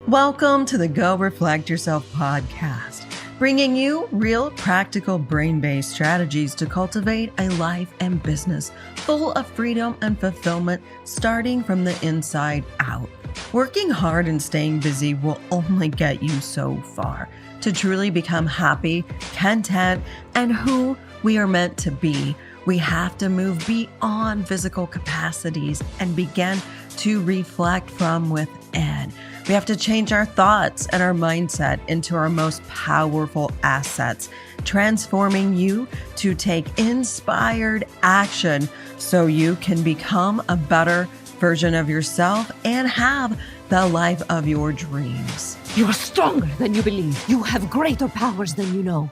Welcome to the Go Reflect Yourself podcast, bringing you real, practical, brain-based strategies to cultivate a life and business full of freedom and fulfillment, starting from the inside out. Working hard and staying busy will only get you so far. To truly become happy, content, and who we are meant to be, we have to move beyond physical capacities and begin to reflect from within. We have to change our thoughts and our mindset into our most powerful assets, transforming you to take inspired action so you can become a better version of yourself and have the life of your dreams. You are stronger than you believe. You have greater powers than you know.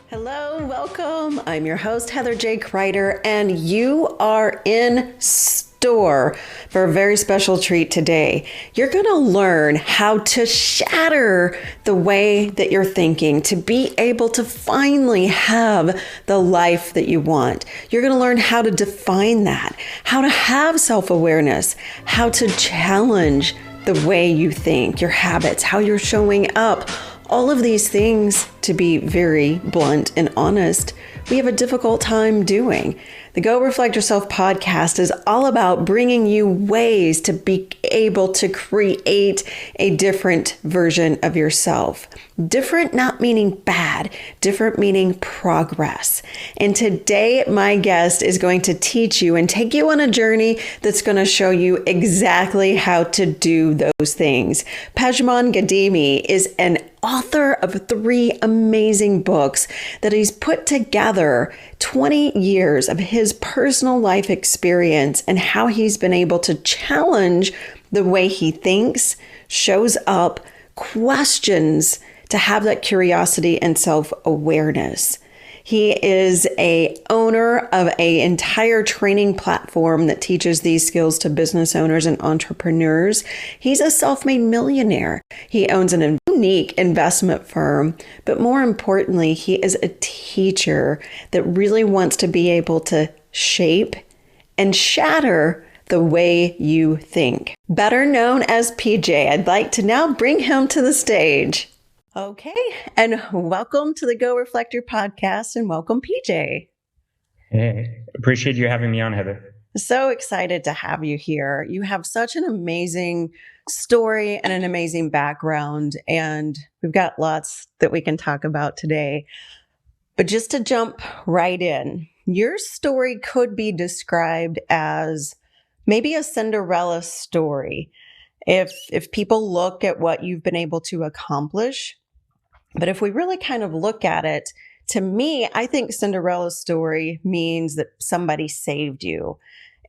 Hello, welcome. I'm your host, Heather J. Crider, and you are in store for a very special treat today. You're going to learn how to shatter the way that you're thinking to be able to finally have the life that you want. You're going to learn how to define that, how to have self-awareness, how to challenge the way you think, your habits, how you're showing up. All of these things, to be very blunt and honest, we have a difficult time doing. The Go Reflect Yourself podcast is all about bringing you ways to be able to create a different version of yourself. Different not meaning bad, different meaning progress. And today, my guest is going to teach you and take you on a journey that's going to show you exactly how to do those things. Pejman Ghadimi is an author of 3 amazing books that he's put together 20 years of his personal life experience and how he's been able to challenge the way he thinks, shows up, questions to have that curiosity and self-awareness. He is a owner of an entire training platform that teaches these skills to business owners and entrepreneurs. He's a self-made millionaire. He owns an unique investment firm, but more importantly, he is a teacher that really wants to be able to shape and shatter the way you think. Better known as PJ, I'd like to now bring him to the stage. Okay, and welcome to the Go Reflect Your podcast, and welcome, PJ. Hey, appreciate you having me on, Heather. So excited to have you here. You have such an amazing story and an amazing background, and we've got lots that we can talk about today. But just to jump right in, your story could be described as maybe a Cinderella story. If people look at what you've been able to accomplish. But if we really kind of look at it, to me, I think Cinderella's story means that somebody saved you.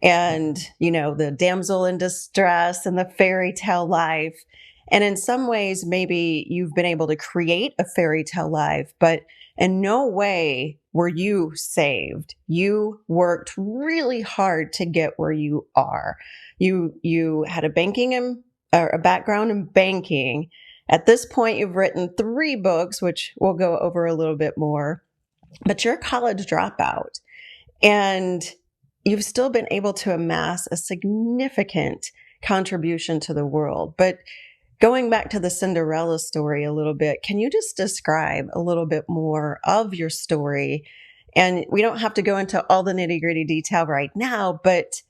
And, you know, the damsel in distress and the fairy tale life. And in some ways, maybe you've been able to create a fairy tale life, but in no way were you saved. You worked really hard to get where you are. You had a background in banking. At this point, you've written 3 books, which we'll go over a little bit more, but you're a college dropout and you've still been able to amass a significant contribution to the world. But going back to the Cinderella story a little bit, can you just describe a little bit more of your story? And we don't have to go into all the nitty-gritty detail right now, but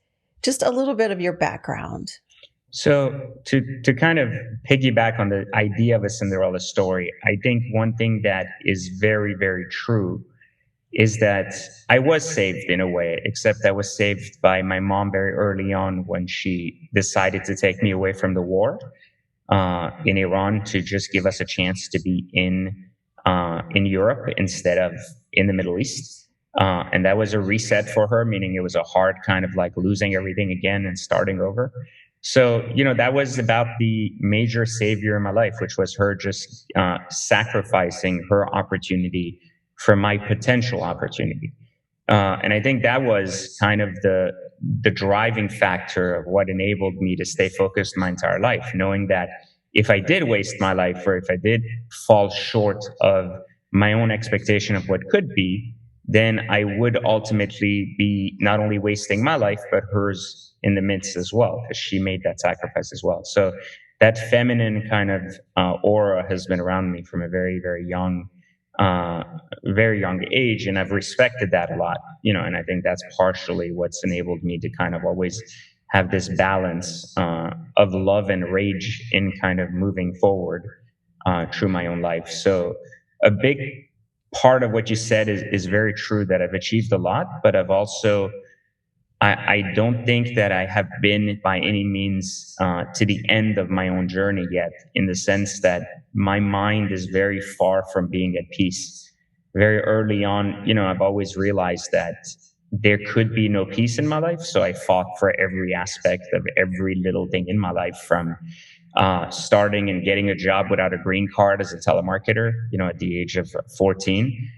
just a little bit of your background. So to kind of piggyback on the idea of a Cinderella story, I think one thing that is very, very true is that I was saved in a way, except I was saved by my mom very early on when she decided to take me away from the war in Iran to just give us a chance to be in Europe instead of in the Middle East. And that was a reset for her, meaning it was a hard kind of like losing everything again and starting over. So, you know, that was about the major savior in my life, which was her just sacrificing her opportunity for my potential opportunity. And I think that was kind of the driving factor of what enabled me to stay focused my entire life, knowing that if I did waste my life or if I did fall short of my own expectation of what could be, then I would ultimately be not only wasting my life, but hers in the midst as well, because she made that sacrifice as well. So that feminine kind of aura has been around me from a very, uh, very young age, and I've respected that a lot, and I think that's partially what's enabled me to kind of always have this balance of love and rage in kind of moving forward through my own life. So a big part of what you said is very true, that I've achieved a lot, but I've also I don't think that I have been by any means to the end of my own journey yet, in the sense that my mind is very far from being at peace. Very early on, I've always realized that there could be no peace in my life. So I fought for every aspect of every little thing in my life, from starting and getting a job without a green card as a telemarketer, at the age of 14,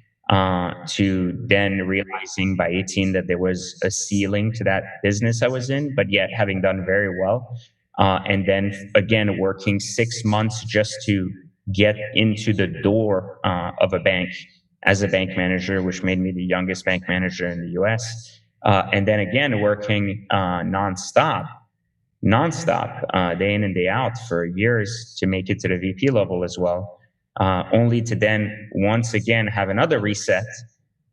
to then realizing by 18 that there was a ceiling to that business I was in, but yet having done very well. And then again, working 6 months just to get into the door of a bank as a bank manager, which made me the youngest bank manager in the US. And then again, working nonstop, day in and day out for years to make it to the VP level as well. Only to then once again have another reset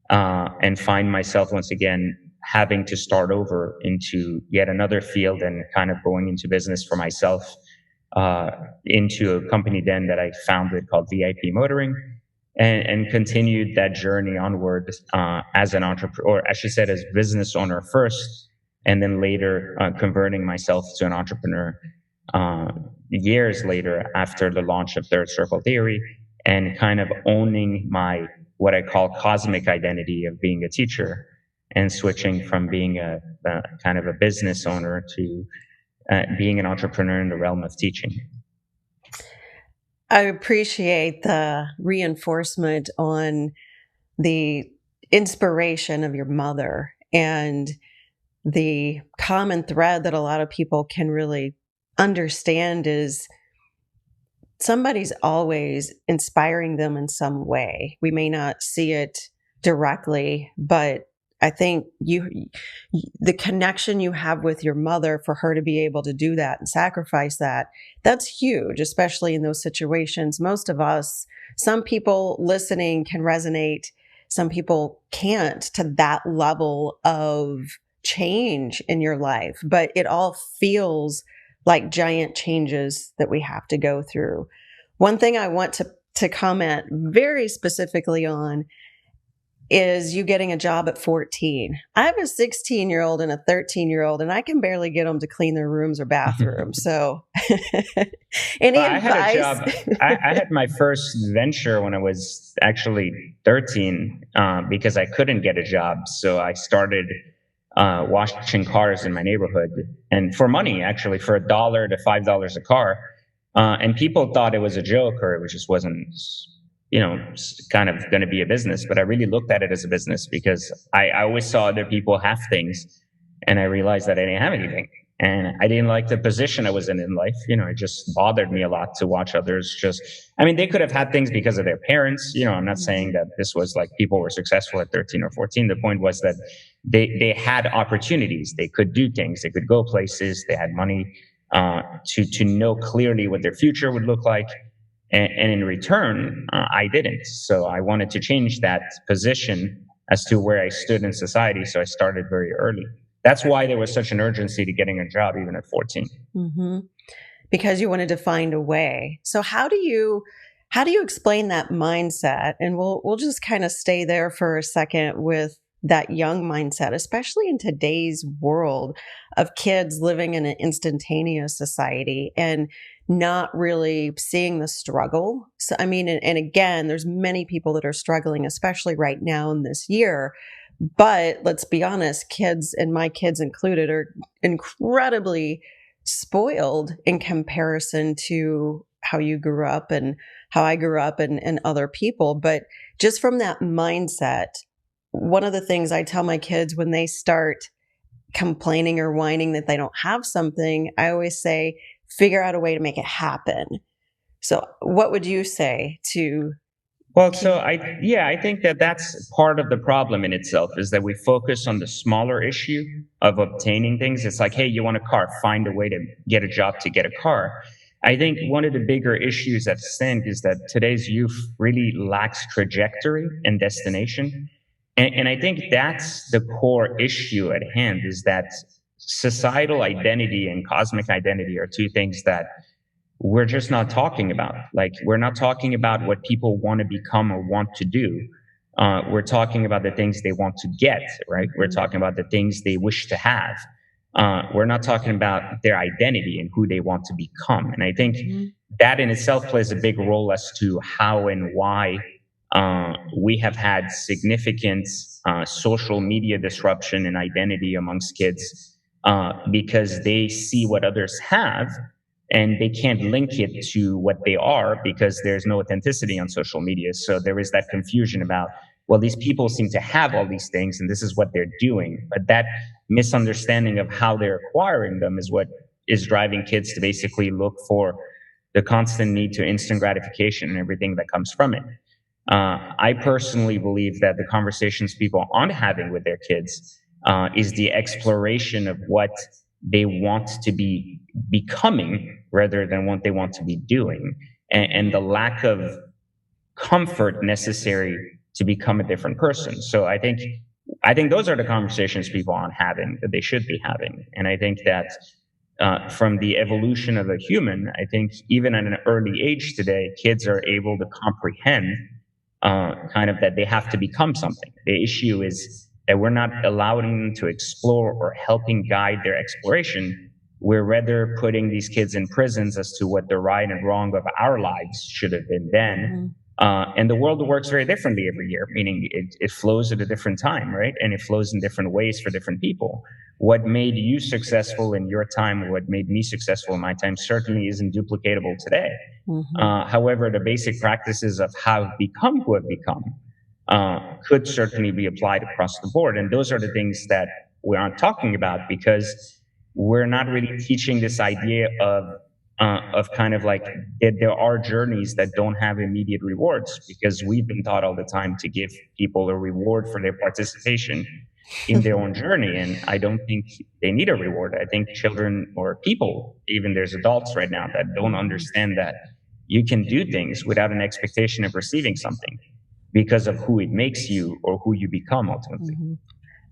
and find myself once again having to start over into yet another field, and kind of going into business for myself, into a company then that I founded called VIP Motoring, and continued that journey onward as an entrepreneur, or as she said, as business owner first, and then later converting myself to an entrepreneur years later after the launch of Third Circle Theory, and kind of owning my what I call cosmic identity of being a teacher, and switching from being a kind of a business owner to being an entrepreneur in the realm of teaching. I appreciate the reinforcement on the inspiration of your mother, and the common thread that a lot of people can really understand is somebody's always inspiring them in some way. We may not see it directly, but I think the connection you have with your mother, for her to be able to do that and sacrifice that, that's huge, especially in those situations. Most of us, some people listening can resonate, some people can't, to that level of change in your life, but it all feels like giant changes that we have to go through. One thing I want to comment very specifically on is you getting a job at 14. I have a 16-year-old and a 13-year-old, and I can barely get them to clean their rooms or bathrooms. So any advice? I had a job. I had my first venture when I was actually 13 because I couldn't get a job. So I started washing cars in my neighborhood, and for money, actually, for $1 to $5 a car. And people thought it was a joke, or it just wasn't, kind of going to be a business. But I really looked at it as a business, because I always saw other people have things, and I realized that I didn't have anything. And I didn't like the position I was in life. It just bothered me a lot to watch others they could have had things because of their parents. I'm not saying that this was like people were successful at 13 or 14. The point was that they had opportunities. They could do things. They could go places. They had money to know clearly what their future would look like. And in return, I didn't. So I wanted to change that position as to where I stood in society. So I started very early. That's why there was such an urgency to getting a job, even at 14. Mm-hmm. Because you wanted to find a way. So how do you explain that mindset? And we'll just kind of stay there for a second with that young mindset, especially in today's world of kids living in an instantaneous society and not really seeing the struggle. So, and again, there's many people that are struggling, especially right now in this year. But let's be honest, kids, and my kids included, are incredibly spoiled in comparison to how you grew up and how I grew up and other people. But just from that mindset, one of the things I tell my kids when they start complaining or whining that they don't have something, I always say, figure out a way to make it happen. So what would you say to Well, I think that that's part of the problem in itself is that we focus on the smaller issue of obtaining things. It's like, hey, you want a car, find a way to get a job to get a car. I think one of the bigger issues at stake is that today's youth really lacks trajectory and destination. And I think that's the core issue at hand is that societal identity and cosmic identity are two things that we're just not talking about. Like, we're not talking about what people want to become or want to do. We're talking about the things they want to get, right? We're talking about the things they wish to have. We're not talking about their identity and who they want to become. And I think that in itself plays a big role as to how and why we have had significant social media disruption and identity amongst kids because they see what others have and they can't link it to what they are because there's no authenticity on social media. So there is that confusion about, well, these people seem to have all these things and this is what they're doing. But that misunderstanding of how they're acquiring them is what is driving kids to basically look for the constant need to instant gratification and everything that comes from it. I personally believe that the conversations people aren't having with their kids is the exploration of what they want to be becoming rather than what they want to be doing, and the lack of comfort necessary to become a different person. So I think those are the conversations people aren't having that they should be having. And I think that from the evolution of a human, I think even at an early age today, kids are able to comprehend kind of that they have to become something. The issue is that we're not allowing them to explore or helping guide their exploration. We're rather putting these kids in prisons as to what the right and wrong of our lives should have been then. And the world works very differently every year, meaning it flows at a different time, right? And it flows in different ways for different people. What made you successful in your time, or what made me successful in my time, certainly isn't duplicatable today. However, the basic practices of how I've become who I've become could certainly be applied across the board. And those are the things that we aren't talking about because we're not really teaching this idea of kind of like that there are journeys that don't have immediate rewards, because we've been taught all the time to give people a reward for their participation in their own journey. And I don't think they need a reward. I think children or people, even there's adults right now that don't understand that you can do things without an expectation of receiving something because of who it makes you or who you become ultimately.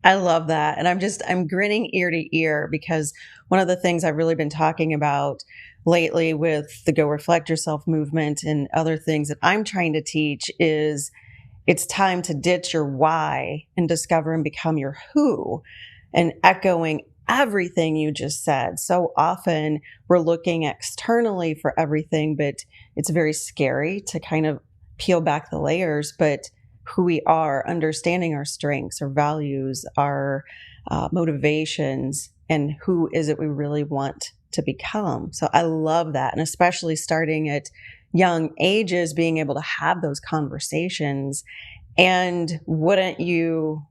I love that. And I'm grinning ear to ear because one of the things I've really been talking about lately with the Go Reflect Yourself movement and other things that I'm trying to teach is it's time to ditch your why and discover and become your who, and echoing everything you just said. So often we're looking externally for everything, but it's very scary to kind of peel back the layers, but who we are, understanding our strengths, our values, our motivations, and who is it we really want to become. So I love that. And especially starting at young ages, being able to have those conversations. And wouldn't you,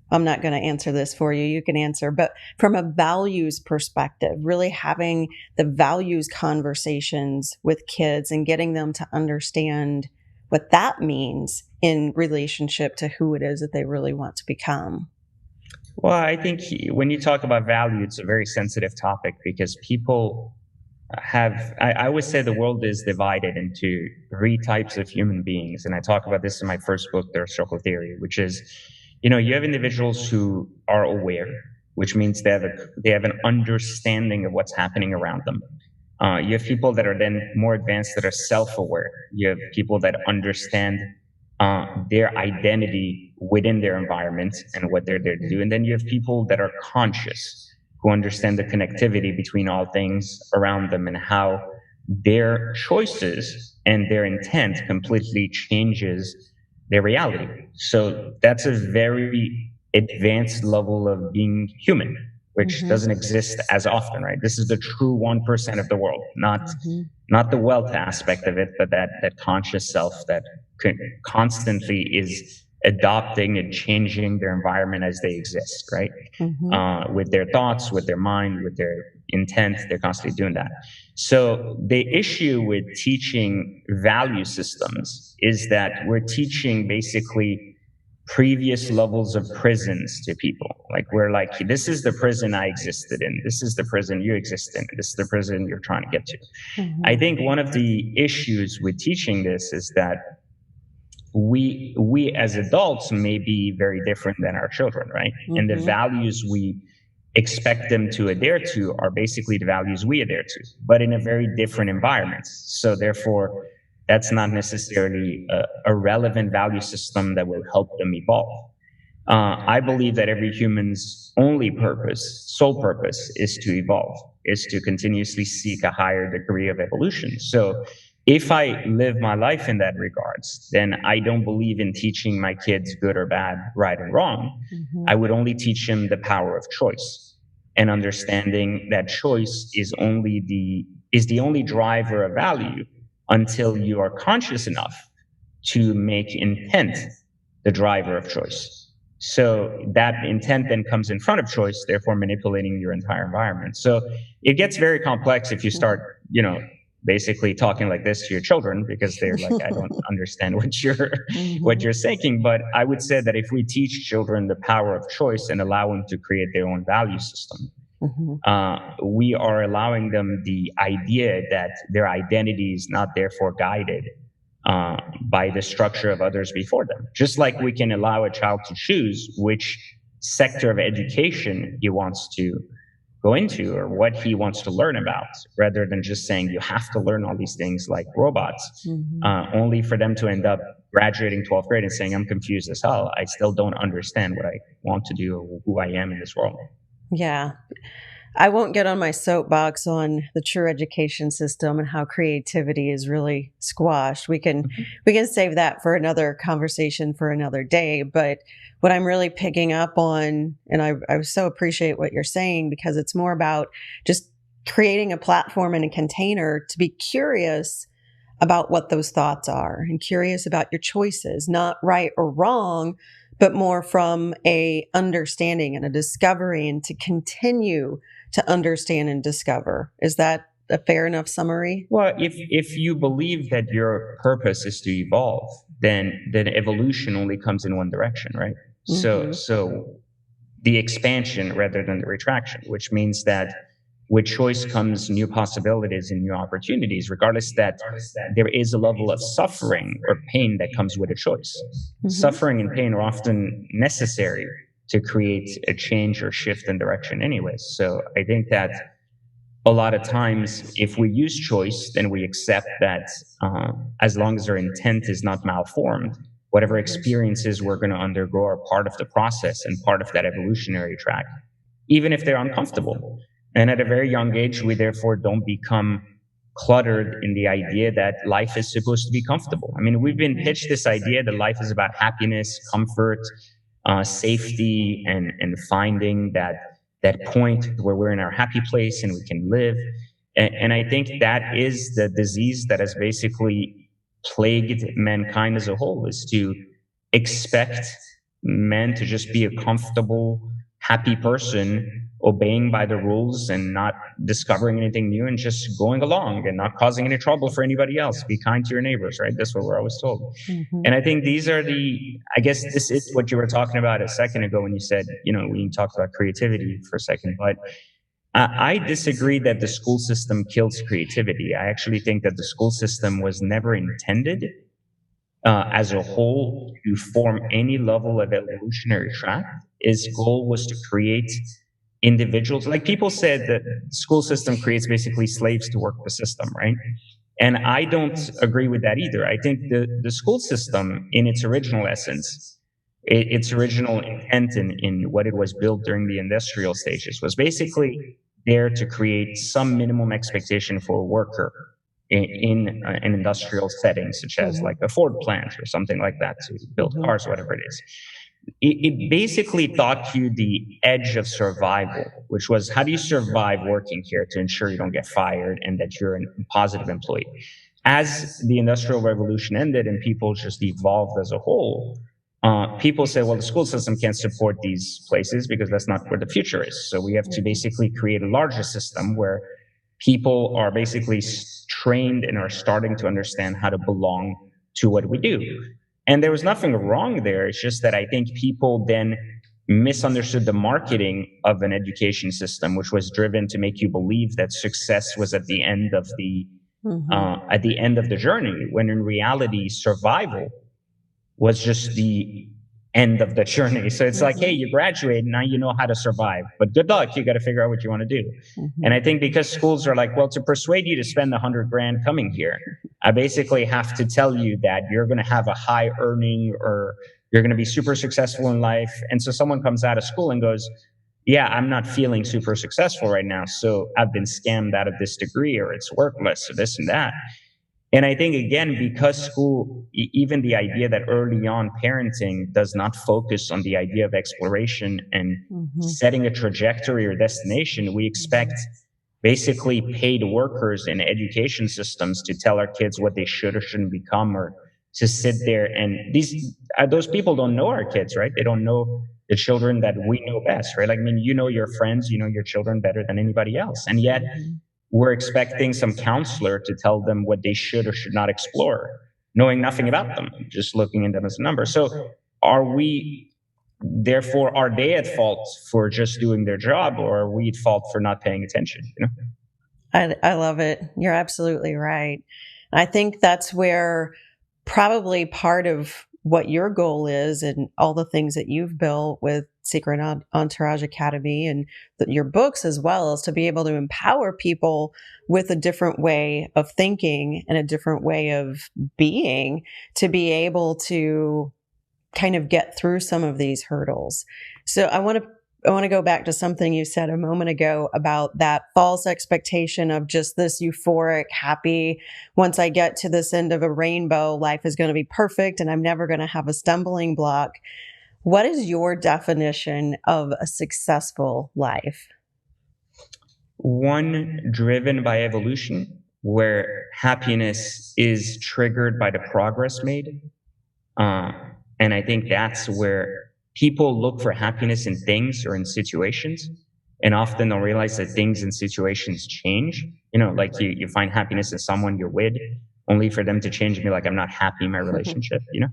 I'm not going to answer this for you, you can answer, but from a values perspective, really having the values conversations with kids and getting them to understand what that means in relationship to who it is that they really want to become. Well, I think when you talk about value, it's a very sensitive topic because people I always say the world is divided into three types of human beings. And I talk about this in my first book, Their Circle Theory, which is, you have individuals who are aware, which means they have an understanding of what's happening around them. You have people that are then more advanced that are self-aware. You have people that understand their identity within their environment and what they're there to do. And then you have people that are conscious, who understand the connectivity between all things around them and how their choices and their intent completely changes their reality. So that's a very advanced level of being human, which doesn't exist as often, right? This is the true 1% of the world, not the wealth aspect of it, but that conscious self that constantly is adopting and changing their environment as they exist, right? With their thoughts, with their mind, with their intent, they're constantly doing that. So the issue with teaching value systems is that we're teaching basically previous levels of prisons to people. Like we're like, this is the prison I existed in. This is the prison you exist in. This is the prison you're trying to get to. I think one of the issues with teaching this is that we as adults may be very different than our children, right? And the values we expect them to adhere to are basically the values we adhere to, but in a very different environment. So therefore, that's not necessarily a relevant value system that will help them evolve. I believe that every human's only purpose, sole purpose, is to evolve, is to continuously seek a higher degree of evolution. So if I live my life in that regards, then I don't believe in teaching my kids good or bad, right and wrong. I would only teach them the power of choice and understanding that choice is the only driver of value until you are conscious enough to make intent the driver of choice. So that intent then comes in front of choice, therefore manipulating your entire environment. So it gets very complex if you start, basically talking like this to your children, because they're like, I don't understand what you're saying. But I would say that if we teach children the power of choice and allow them to create their own value system, we are allowing them the idea that their identity is not therefore guided by the structure of others before them. Just like we can allow a child to choose which sector of education he wants to go into or what he wants to learn about, rather than just saying you have to learn all these things like robots, only for them to end up graduating 12th grade and saying, I'm confused as hell. I still don't understand what I want to do or who I am in this world. Yeah. I won't get on my soapbox on the true education system and how creativity is really squashed. We can save that for another conversation for another day. But what I'm really picking up on, and I so appreciate what you're saying, because it's more about just creating a platform and a container to be curious about what those thoughts are and curious about your choices, not right or wrong, but more from a understanding and a discovery, and to continue to understand and discover. Is that a fair enough summary? Well, if you believe that your purpose is to evolve, then evolution only comes in one direction, right? So the expansion rather than the retraction, which means that with choice comes new possibilities and new opportunities, regardless that there is a level of suffering or pain that comes with a choice. Suffering and pain are often necessary to create a change or shift in direction anyways. So I think that a lot of times if we use choice, then we accept that as long as our intent is not malformed, whatever experiences we're going to undergo are part of the process and part of that evolutionary track, even if they're uncomfortable. And at a very young age, we therefore don't become cluttered in the idea that life is supposed to be comfortable. I mean, we've been pitched this idea that life is about happiness, comfort, safety, and finding that point where we're in our happy place and we can live. And I think that is the disease that has basically plagued mankind as a whole, is to expect men to just be a comfortable, happy person, obeying by the rules and not discovering anything new and just going along and not causing any trouble for anybody else. Be kind to your neighbors, right? That's what we're always told. And I think these are I guess this is what you were talking about a second ago when you said, we talked about creativity for a second, but I disagree that the school system kills creativity. I actually think that the school system was never intended as a whole to form any level of evolutionary track. Its goal was to create individuals. Like people said that the school system creates basically slaves to work the system, right? And I don't agree with that either. I think the school system in its original essence, its original intent in what it was built during the industrial stages was basically there to create some minimum expectation for a worker in an industrial setting, such as like a Ford plant or something like that, to build cars, whatever it is. It basically taught you the edge of survival, which was how do you survive working here to ensure you don't get fired and that you're a positive employee. As the Industrial Revolution ended and people just evolved as a whole, people say, well, the school system can't support these places because that's not where the future is. So we have to basically create a larger system where people are basically trained and are starting to understand how to belong to what we do. And there was nothing wrong there. It's just that I think people then misunderstood the marketing of an education system, which was driven to make you believe that success was at the end of the journey, when in reality, survival was just the end of the journey. So it's like, hey, you graduate, now you know how to survive, but good luck. You got to figure out what you want to do. And I think because schools are like, well, to persuade you to spend $100,000 coming here, I basically have to tell you that you're going to have a high earning, or you're going to be super successful in life. And so someone comes out of school and goes, yeah, I'm not feeling super successful right now, so I've been scammed out of this degree, or it's worthless, or this and that. And I think, again, because school, even the idea that early on parenting does not focus on the idea of exploration and setting a trajectory or destination, we expect basically paid workers in education systems to tell our kids what they should or shouldn't become, or to sit there. And those people don't know our kids, right? They don't know the children that we know best, right? Like, I mean, you know your friends, you know your children better than anybody else. And yet we're expecting some counselor to tell them what they should or should not explore, knowing nothing about them, just looking at them as a number. So are they at fault for just doing their job, or are we at fault for not paying attention? You know? I love it. You're absolutely right. I think that's where probably part of what your goal is, and all the things that you've built with Secret Entourage Academy and your books as well, is to be able to empower people with a different way of thinking and a different way of being, to be able to kind of get through some of these hurdles. So I want to go back to something you said a moment ago about that false expectation of just this euphoric, happy, once I get to this end of a rainbow, life is going to be perfect and I'm never going to have a stumbling block. What is your definition of a successful life? One driven by evolution, where happiness is triggered by the progress made. And I think that's where people look for happiness in things or in situations, and often don't realize that things and situations change. You know, like you find happiness in someone you're with, only for them to change and be like, I'm not happy in my relationship, you know?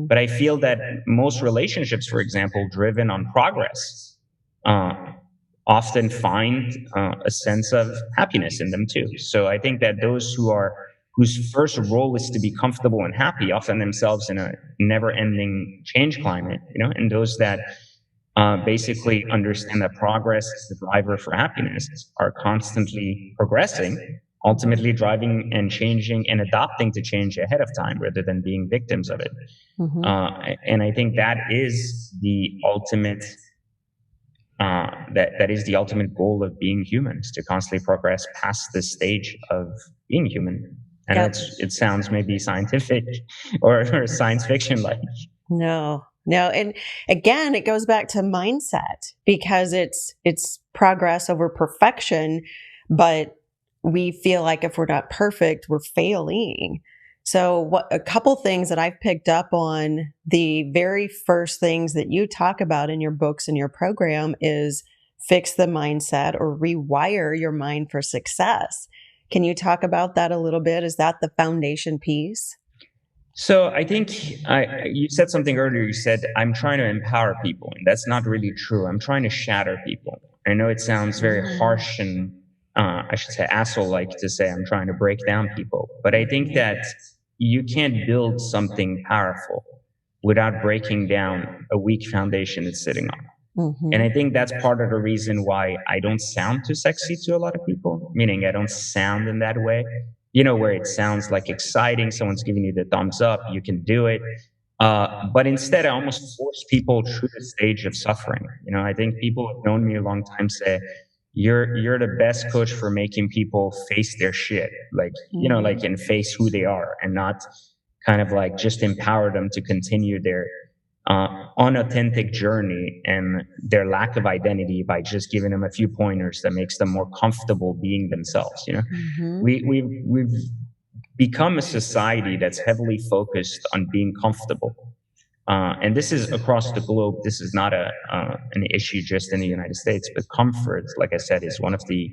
But I feel that most relationships, for example, driven on progress, often find a sense of happiness in them too. So I think that those whose first role is to be comfortable and happy, often themselves in a never-ending change climate, you know, and those that basically understand that progress is the driver for happiness are constantly progressing, ultimately driving and changing and adapting to change ahead of time rather than being victims of it. And I think that is the ultimate that is the ultimate goal of being human, is to constantly progress past this stage of being human. And it sounds maybe scientific or science fiction like. No. And again, it goes back to mindset, because it's progress over perfection, but we feel like if we're not perfect, we're failing. So a couple things that I've picked up on, the very first things that you talk about in your books and your program is fix the mindset, or rewire your mind for success. Can you talk about that a little bit? Is that the foundation piece? So I think you said something earlier. You said, I'm trying to empower people. And that's not really true. I'm trying to shatter people. I know it sounds very harsh and I should say asshole-like to say I'm trying to break down people. But I think that you can't build something powerful without breaking down a weak foundation it's sitting on. And I think that's part of the reason why I don't sound too sexy to a lot of people, meaning I don't sound in that way, you know, where it sounds like exciting, someone's giving you the thumbs up, you can do it. But instead, I almost force people through the stage of suffering. You know, I think people who've known me a long time say, you're the best coach for making people face their shit, like, you know, like, and face who they are, and not kind of like just empower them to continue their unauthentic journey and their lack of identity by just giving them a few pointers that makes them more comfortable being themselves. You know, we've become a society that's heavily focused on being comfortable, And this is across the globe. This is not an issue just in the United States, but comfort, like I said, is one of the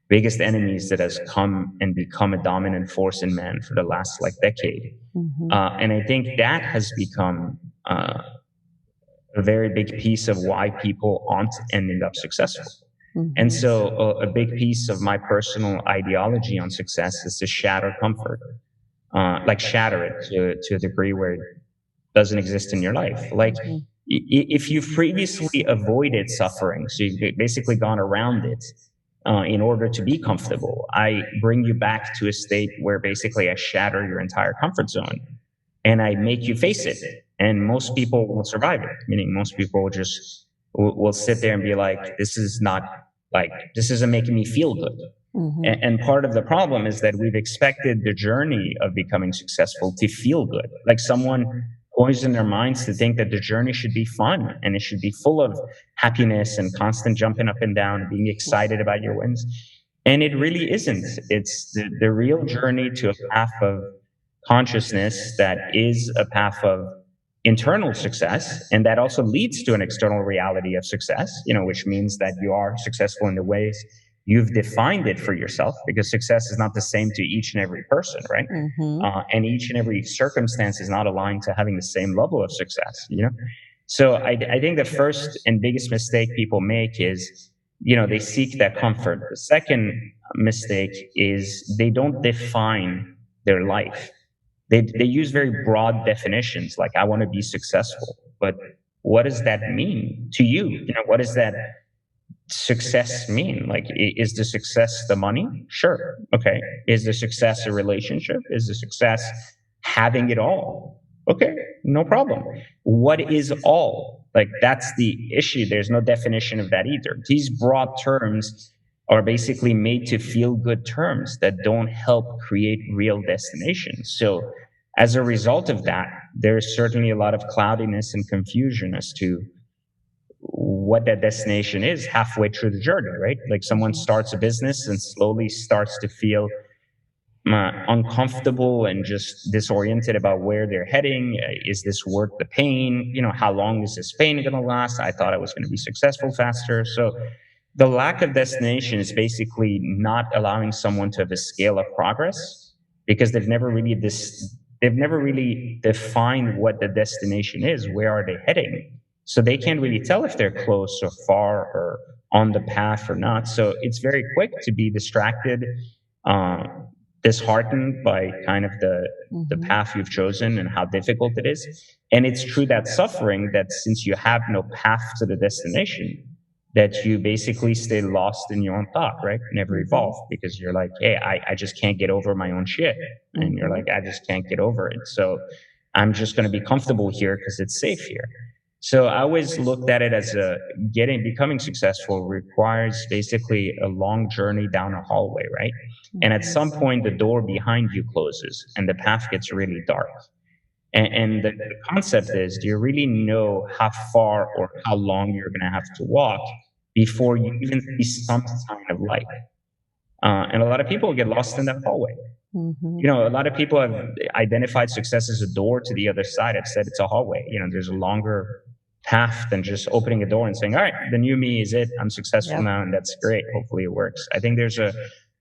biggest enemies that has come and become a dominant force in man for the last like decade. Mm-hmm. And I think that has become a very big piece of why people aren't ending up successful. Mm-hmm. And so a big piece of my personal ideology on success is to shatter comfort, like shatter it to a degree where it doesn't exist in your life. Like if you've previously avoided suffering, so you've basically gone around it in order to be comfortable, I bring you back to a state where basically I shatter your entire comfort zone and I make you face it. And most people won't survive it, meaning most people will just will sit there and be like, this is not like, this isn't making me feel good. Mm-hmm. And part of the problem is that we've expected the journey of becoming successful to feel good. Like someone poisoned their minds to think that the journey should be fun and it should be full of happiness and constant jumping up and down, being excited about your wins. And it really isn't. It's the real journey to a path of consciousness that is a path of internal success, and that also leads to an external reality of success, which means that you are successful in the ways you've defined it for yourself, because success is not the same to each and every person, right? Mm-hmm. And each and every circumstance is not aligned to having the same level of success, So I think the first and biggest mistake people make is, they seek that comfort. The second mistake is they don't define their life. They use very broad definitions, like I want to be successful, but what does that mean to you? What does that success mean? Like, is the success the money? Sure. Okay. Is the success a relationship? Is the success having it all? Okay. No problem. What is all? Like, that's the issue. There's no definition of that either. These broad terms are basically made to feel good terms that don't help create real destinations. So as a result of that, there's certainly a lot of cloudiness and confusion as to what that destination is halfway through the journey, right? Like someone starts a business and slowly starts to feel uncomfortable and just disoriented about where they're heading. Is this worth the pain? How long is this pain going to last? I thought I was going to be successful faster. So the lack of destination is basically not allowing someone to have a scale of progress, because they've never really defined what the destination is. Where are they heading? So they can't really tell if they're close or far or on the path or not. So it's very quick to be distracted, disheartened by kind of the path you've chosen and how difficult it is. And it's through that suffering that, since you have no path to the destination, that you basically stay lost in your own thought, right? Never evolve, because you're like, hey, I just can't get over my own shit. And you're like, I just can't get over it. So I'm just going to be comfortable here because it's safe here. So I always looked at it as becoming successful requires basically a long journey down a hallway, right? And at some point, the door behind you closes and the path gets really dark. And the concept is, do you really know how far or how long you're going to have to walk before you even see some sign of light? And a lot of people get lost in that hallway. A lot of people have identified success as a door to the other side. I've said it's a hallway. There's a longer path than just opening a door and saying, all right, the new me is it. I'm successful now, and that's great. Hopefully it works. I think there's a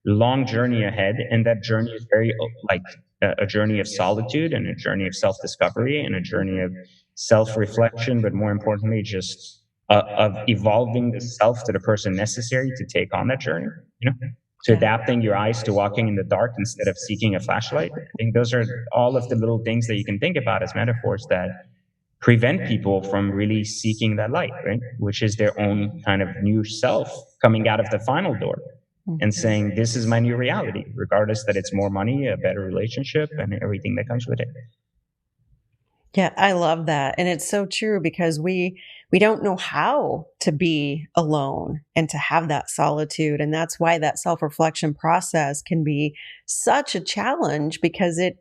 long journey ahead, and that journey is very like a journey of solitude and a journey of self-discovery and a journey of self-reflection, but more importantly, just of evolving the self to the person necessary to take on that journey, to adapting your eyes to walking in the dark instead of seeking a flashlight. I think those are all of the little things that you can think about as metaphors that prevent people from really seeking that light, right? Which is their own kind of new self coming out of the final door and saying, this is my new reality, regardless that it's more money, a better relationship, and everything that comes with it. Yeah, I love that. And it's so true, because we don't know how to be alone and to have that solitude. And that's why that self-reflection process can be such a challenge, because it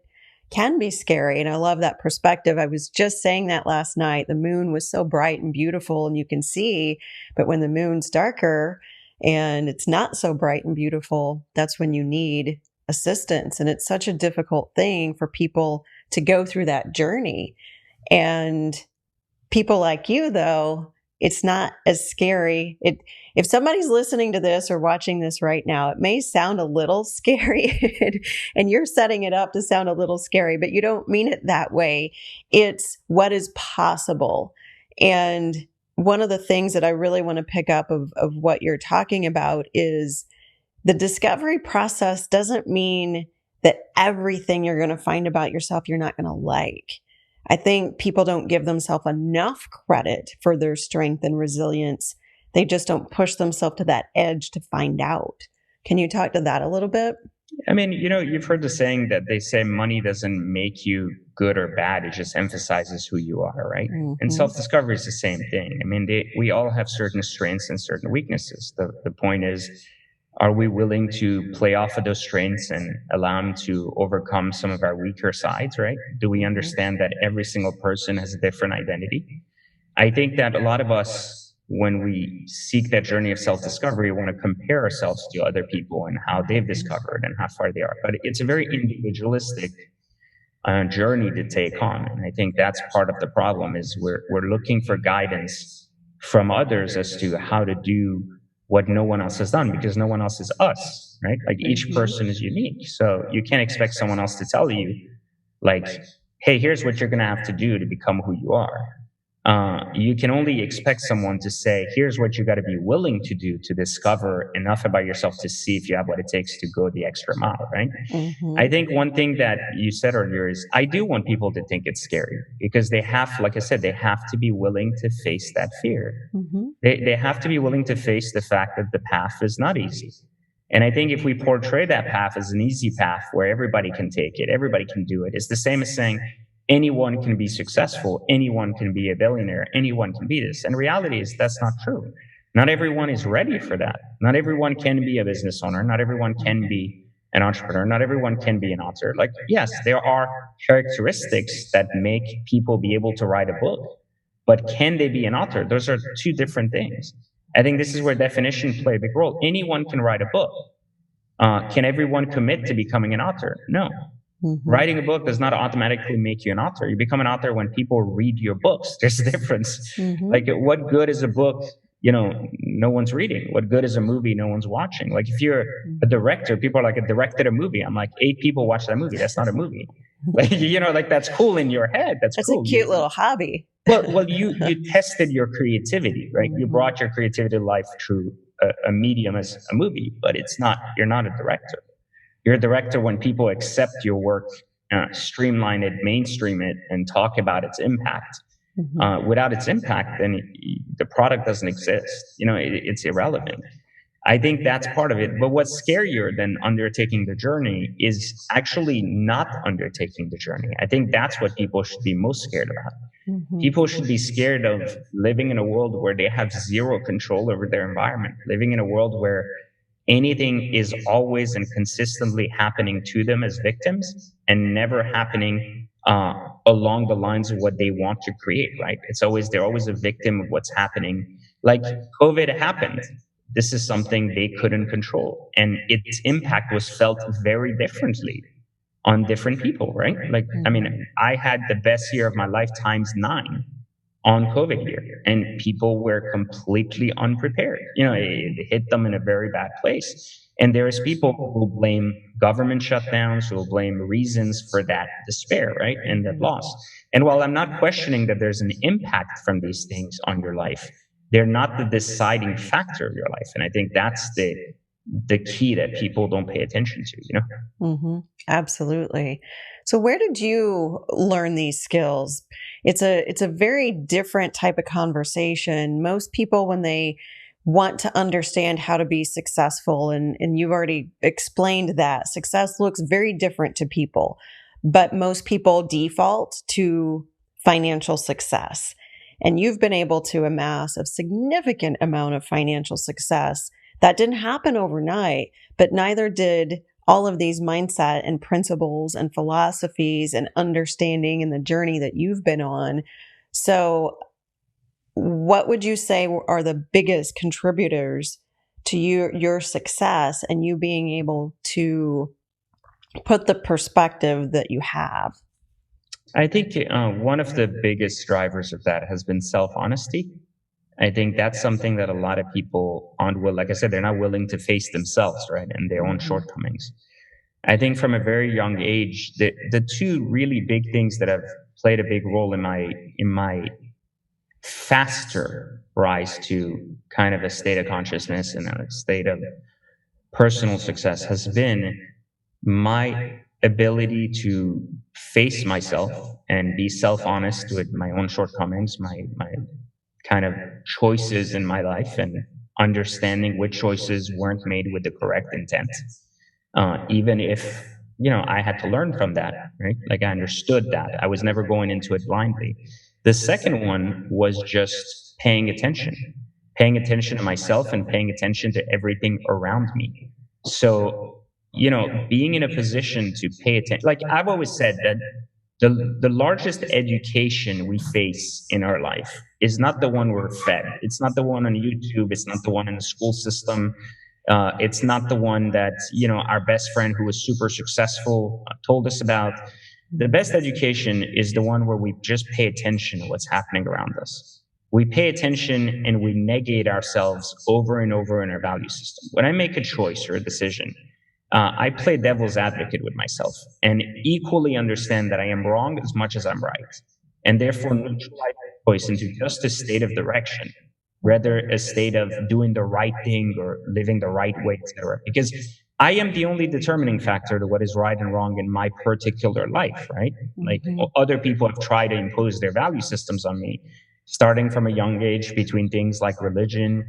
can be scary. And I love that perspective. I was just saying that last night. The moon was so bright and beautiful and you can see, but when the moon's darker and it's not so bright and beautiful, that's when you need assistance. And it's such a difficult thing for people to go through that journey. And people like you, though, it's not as scary. If somebody's listening to this or watching this right now, it may sound a little scary and you're setting it up to sound a little scary, but you don't mean it that way. It's what is possible. And one of the things that I really want to pick up of what you're talking about is the discovery process doesn't mean that everything you're going to find about yourself you're not going to like. I think people don't give themselves enough credit for their strength and resilience. They just don't push themselves to that edge to find out. Can you talk to that a little bit? I mean, you've heard the saying that they say money doesn't make you good or bad. It just emphasizes who you are, right? Mm-hmm. And self-discovery is the same thing. I mean, we all have certain strengths and certain weaknesses. The point is, are we willing to play off of those strengths and allow them to overcome some of our weaker sides, right? Do we understand that every single person has a different identity? I think that a lot of us, when we seek that journey of self-discovery, want to compare ourselves to other people and how they've discovered and how far they are. But it's a very individualistic journey to take on. And I think that's part of the problem is we're looking for guidance from others as to how to do what no one else has done, because no one else is us, right? Like each person is unique. So you can't expect someone else to tell you, like, hey, here's what you're going to have to do to become who you are. You can only expect someone to say, here's what you got to be willing to do to discover enough about yourself to see if you have what it takes to go the extra mile, right? Mm-hmm. I think one thing that you said earlier is I do want people to think it's scary because they have, like I said, they have to be willing to face that fear. Mm-hmm. They have to be willing to face the fact that the path is not easy. And I think if we portray that path as an easy path where everybody can take it, everybody can do it, it's the same as saying, anyone can be successful. Anyone can be a billionaire. Anyone can be this. And reality is that's not true. Not everyone is ready for that. Not everyone can be a business owner. Not everyone can be an entrepreneur. Not everyone can be an author. Like, yes, there are characteristics that make people be able to write a book. But can they be an author? Those are two different things. I think this is where definition play a big role. Anyone can write a book. Can everyone commit to becoming an author? No. Mm-hmm. Writing a book does not automatically make you an author. You become an author when people read your books. There's a difference. Mm-hmm. Like, what good is a book, no one's reading? What good is a movie no one's watching? Like, if you're a director, people are like, I directed a movie. I'm like, 8 people watched that movie. That's not a movie. Like, like that's cool in your head. That's cool. A cute little hobby. Well, you tested your creativity, right? Mm-hmm. You brought your creativity to life through a medium as a movie, but you're not a director. You're a director when people accept your work, streamline it, mainstream it, and talk about its impact. Mm-hmm. Without its impact, then the product doesn't exist. It's irrelevant. I think that's part of it. But what's scarier than undertaking the journey is actually not undertaking the journey. I think that's what people should be most scared about. Mm-hmm. People should be scared of living in a world where they have zero control over their environment, living in a world where anything is always and consistently happening to them as victims and never happening along the lines of what they want to create, right? They're always a victim of what's happening. Like COVID happened. This is something they couldn't control. And its impact was felt very differently on different people, right? Like, I mean, I had the best year of my life times 9 on COVID year, and people were completely unprepared. It hit them in a very bad place. And there's people who will blame government shutdowns, who will blame reasons for that despair, right? And that loss. And while I'm not questioning that there's an impact from these things on your life, they're not the deciding factor of your life. And I think that's the key that people don't pay attention to, Mm-hmm. Absolutely. So where did you learn these skills? It's a very different type of conversation. Most people, when they want to understand how to be successful, and you've already explained that success looks very different to people, but most people default to financial success. And you've been able to amass a significant amount of financial success. That didn't happen overnight, but neither did all of these mindset and principles and philosophies and understanding and the journey that you've been on. So what would you say are the biggest contributors to your success and you being able to put the perspective that you have? I think one of the biggest drivers of that has been self honesty. I think that's something that a lot of people aren't will, like I said, they're not willing to face themselves, right, and their own Mhm. shortcomings. I think from a very young age, the two really big things that have played a big role in my faster rise to kind of a state of consciousness and a state of personal success has been my ability to face myself and be self-honest with my own shortcomings, my kind of choices in my life, and understanding which choices weren't made with the correct intent, even if I had to learn from that, right? Like I understood that I was never going into it blindly. The second one was just paying attention to myself and paying attention to everything around me. So being in a position to pay attention, like I've always said that the largest education we face in our life is not the one we're fed. It's not the one on YouTube. It's not the one in the school system. It's not the one that our best friend who was super successful told us about. The best education is the one where we just pay attention to what's happening around us. We pay attention and we negate ourselves over and over in our value system. When I make a choice or a decision, I play devil's advocate with myself and equally understand that I am wrong as much as I'm right, and therefore neutralize the choice into just a state of direction, rather a state of doing the right thing or living the right way, etc. Because I am the only determining factor to what is right and wrong in my particular life, right? Like Mhm. other people have tried to impose their value systems on me, starting from a young age between things like religion,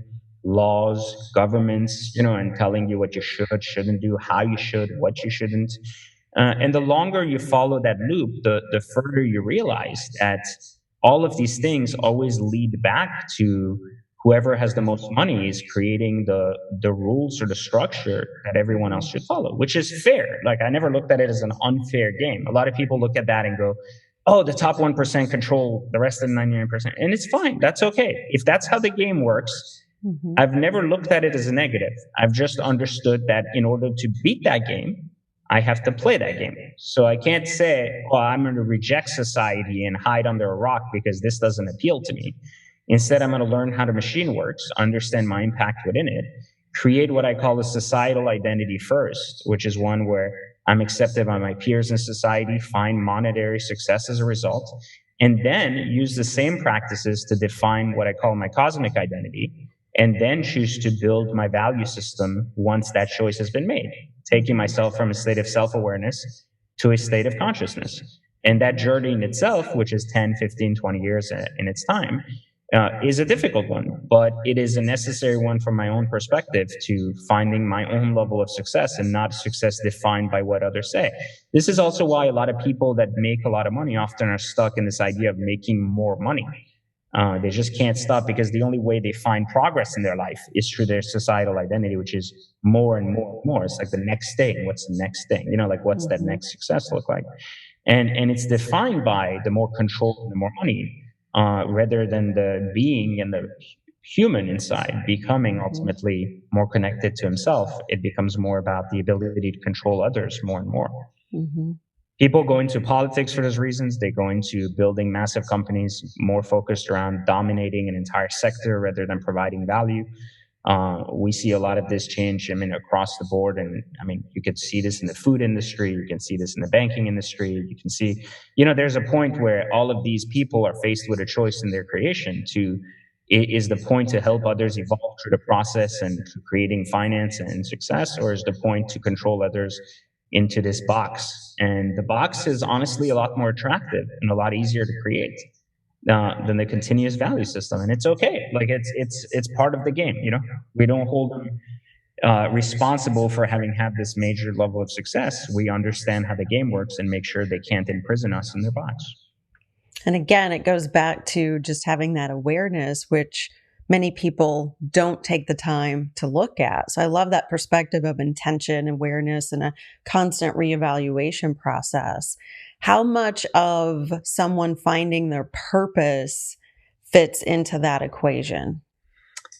laws, governments, and telling you what you should, shouldn't do, how you should, what you shouldn't. And the longer you follow that loop, the further you realize that all of these things always lead back to whoever has the most money is creating the rules or the structure that everyone else should follow, which is fair. Like I never looked at it as an unfair game. A lot of people look at that and go, "Oh, the top 1% control the rest of the 99%," and it's fine. That's okay if that's how the game works. Mhm. I've never looked at it as a negative. I've just understood that in order to beat that game, I have to play that game. So I can't say, "Oh, I'm going to reject society and hide under a rock because this doesn't appeal to me." Instead, I'm going to learn how the machine works, understand my impact within it, create what I call a societal identity first, which is one where I'm accepted by my peers in society, find monetary success as a result, and then use the same practices to define what I call my cosmic identity, and then choose to build my value system once that choice has been made, taking myself from a state of self awareness to a state of consciousness. And that journey in itself, which is 10, 15, 20 years in its time, is a difficult one, but it is a necessary one from my own perspective to finding my own level of success and not success defined by what others say. This is also why a lot of people that make a lot of money often are stuck in this idea of making more money. They just can't stop because the only way they find progress in their life is through their societal identity, which is more and more and more. It's like the next thing. What's the next thing? Like what's that Mhm. next success look like? And it's defined by the more control and the more money, rather than the being and the human inside becoming Mhm. ultimately more connected to himself. It becomes more about the ability to control others more and more. Mhm. People go into politics for those reasons. They go into building massive companies more focused around dominating an entire sector rather than providing value. We see a lot of this change, I mean, across the board. And I mean, you could see this in the food industry, you can see this in the banking industry, you can see, there's a point where all of these people are faced with a choice in their creation to is the point to help others evolve through the process and through creating finance and success, or is the point to control others into this box? And the box is honestly a lot more attractive and a lot easier to create than the continuous value system, and it's okay. Like it's part of the game. We don't hold them responsible for having had this major level of success. We understand how the game works and make sure they can't imprison us in their box. And again, it goes back to just having that awareness, which many people don't take the time to look at. So I love that perspective of intention, awareness, and a constant reevaluation process. How much of someone finding their purpose fits into that equation?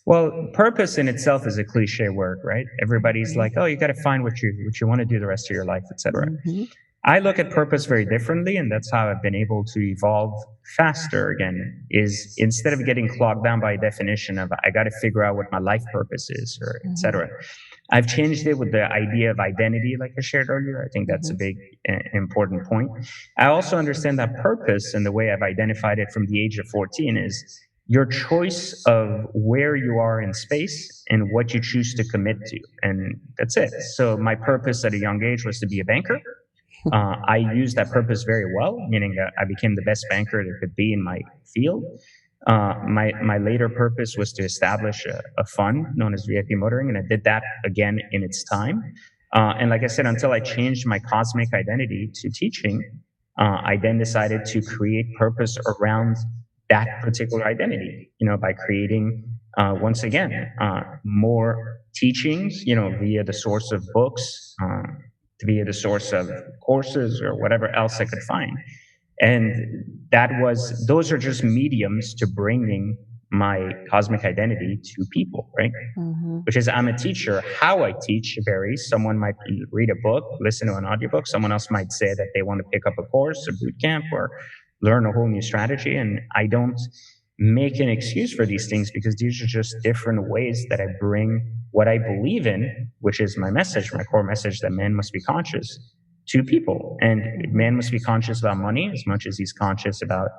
Well, purpose in itself is a cliche word, right? Everybody's Mhm. like, "Oh, you got to find what you want to do the rest of your life, etc." Mhm. I look at purpose very differently, and that's how I've been able to evolve faster again, is instead of getting clogged down by a definition of I got to figure out what my life purpose is, or Mm-hmm. etc. I've changed it with the idea of identity, like I shared earlier. I think that's a Mm-hmm. big important point. I also understand that purpose, and the way I've identified it from the age of 14, is your choice of where you are in space and what you choose to commit to. And that's it. So my purpose at a young age was to be a banker. I used that purpose very well, meaning that I became the best banker there could be in my field. My later purpose was to establish a fund known as VIP Motoring, and I did that again in its time. And like I said, until I changed my cosmic identity to teaching, I then decided to create purpose around that particular identity. By creating once again more teachings, via the source of books, via the source of courses or whatever else I could find. And those are just mediums to bringing my cosmic identity to people, right? Mm-hmm. Which is, I'm a teacher. How I teach varies. Someone might read a book, listen to an audiobook. Someone else might say that they want to pick up a course, a boot camp, or learn a whole new strategy. And I don't make an excuse for these things, because these are just different ways that I bring what I believe in, which is my message, my core message, that man must be conscious, to people. And man must be conscious about money as much as he's conscious about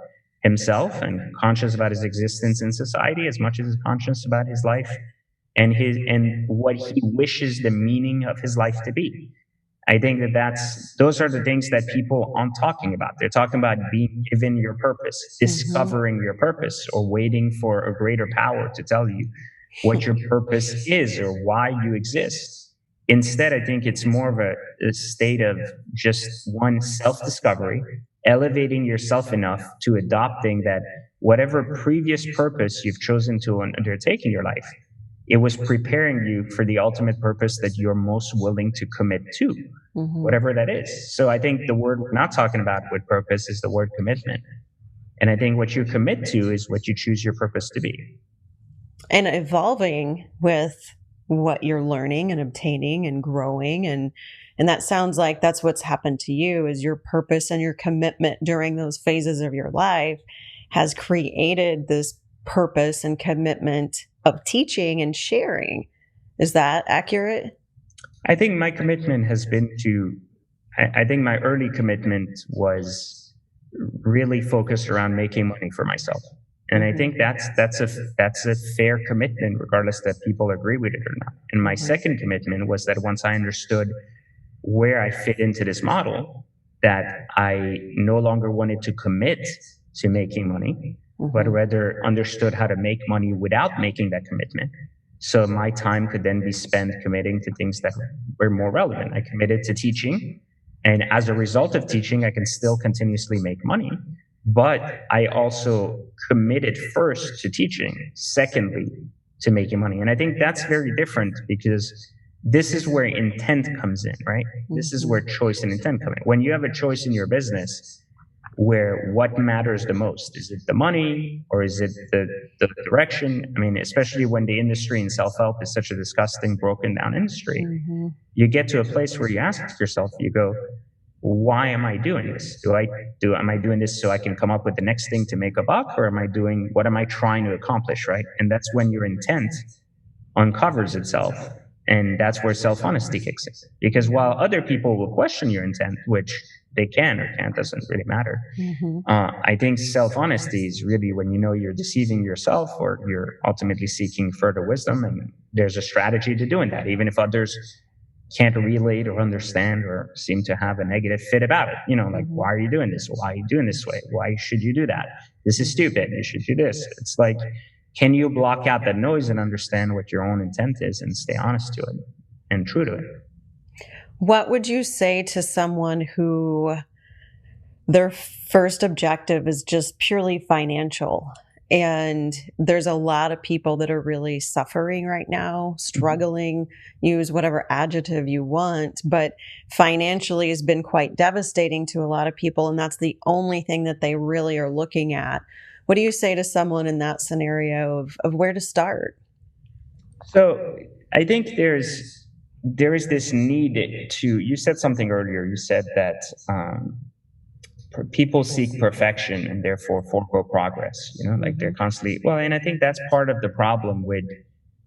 himself, and conscious about his existence in society as much as he's conscious about his life and what he wishes the meaning of his life to be. I think those are the things that people aren't talking about. They're talking about being given your purpose, discovering your purpose, or waiting for a greater power to tell you what your purpose is or why you exist. Instead, I think it's more of a state of just one self-discovery, elevating yourself enough to adopting that whatever previous purpose you've chosen to undertake in your life, it was preparing you for the ultimate purpose that you're most willing to commit to, whatever that is. So I think the word we're not talking about with purpose is the word commitment. And I think what you commit to is what you choose your purpose to be. And evolving with what you're learning and obtaining and growing. And that sounds like that's what's happened to you, is your purpose and your commitment during those phases of your life has created this purpose and commitment of teaching and sharing. Is that accurate? I think my commitment has been I think my early commitment was really focused around making money for myself. And I think that's a fair commitment, regardless that people agree with it or not. And my second commitment was that once I understood where I fit into this model, that I no longer wanted to commit to making money, but rather understood how to make money without making that commitment. So my time could then be spent committing to things that were more relevant. I committed to teaching, and as a result of teaching, I can still continuously make money. But I also committed first to teaching, secondly to making money. And I think that's very different, because this is where intent comes in, right? This is where choice and intent come in. When you have a choice in your business, where what matters the most? Is it the money, or is it the direction? I mean, especially when the industry in self-help is such a disgusting, broken down industry, you get to a place where you ask yourself, you go, why am I doing this? Am I doing this so I can come up with the next thing to make a buck, or what am I trying to accomplish, right? And that's when your intent uncovers itself. And that's where self-honesty kicks in. Because while other people will question your intent, which they can or can't, doesn't really matter. I think self-honesty is really when you know you're deceiving yourself, or you're ultimately seeking further wisdom, and there's a strategy to doing that, even if others can't relate or understand or seem to have a negative fit about it. Like, why are you doing this? Why are you doing this way? Why should you do that? This is stupid. You should do this. It's like, can you block out that noise and understand what your own intent is and stay honest to it and true to it? What would you say to someone who their first objective is just purely financial? And there's a lot of people that are really suffering right now, struggling, use whatever adjective you want, but financially has been quite devastating to a lot of people. And that's the only thing that they really are looking at. What do you say to someone in that scenario of where to start? So I think there's there is this need to, you said something earlier, you said that people seek perfection and therefore forego progress, like they're constantly, well, and I think that's part of the problem with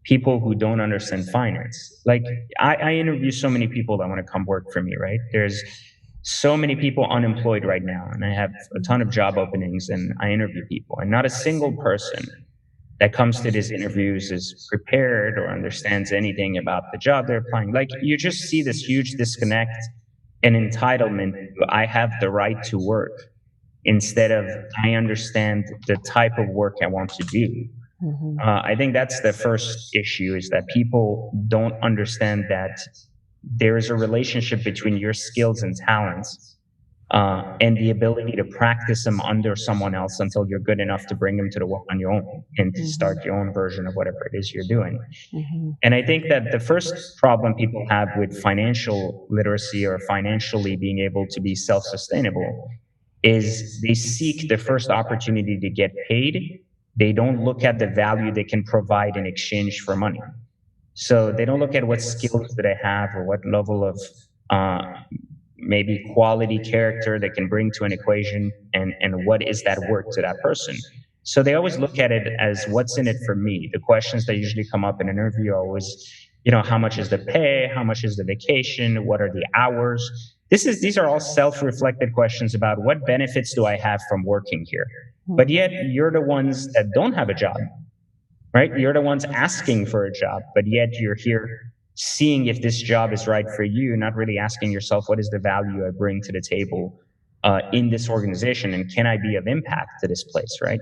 people who don't understand finance. Like I interview so many people that want to come work for me, right? There's so many people unemployed right now, and I have a ton of job openings, and I interview people, and not a single person that comes to these interviews is prepared or understands anything about the job they're applying. Like you just see this huge disconnect and entitlement to, I have the right to work, instead of I understand the type of work I want to do. I think that's the first issue, is that people don't understand that there is a relationship between your skills and talents, and the ability to practice them under someone else until you're good enough to bring them to the work on your own and to start your own version of whatever it is you're doing. And I think that the first problem people have with financial literacy or financially being able to be self-sustainable is they seek the first opportunity to get paid. They don't look at the value they can provide in exchange for money. So they don't look at what skills do they have, or what level of maybe quality character they can bring to an equation, and what is that worth to that person. So they always look at it as, what's in it for me? The questions that usually come up in an interview are always, how much is the pay? How much is the vacation? What are the hours? These are all self-reflected questions about what benefits do I have from working here? But yet you're the ones that don't have a job, right? You're the ones asking for a job, but yet you're here seeing if this job is right for you, not really asking yourself, what is the value I bring to the table in this organization, and can I be of impact to this place, right?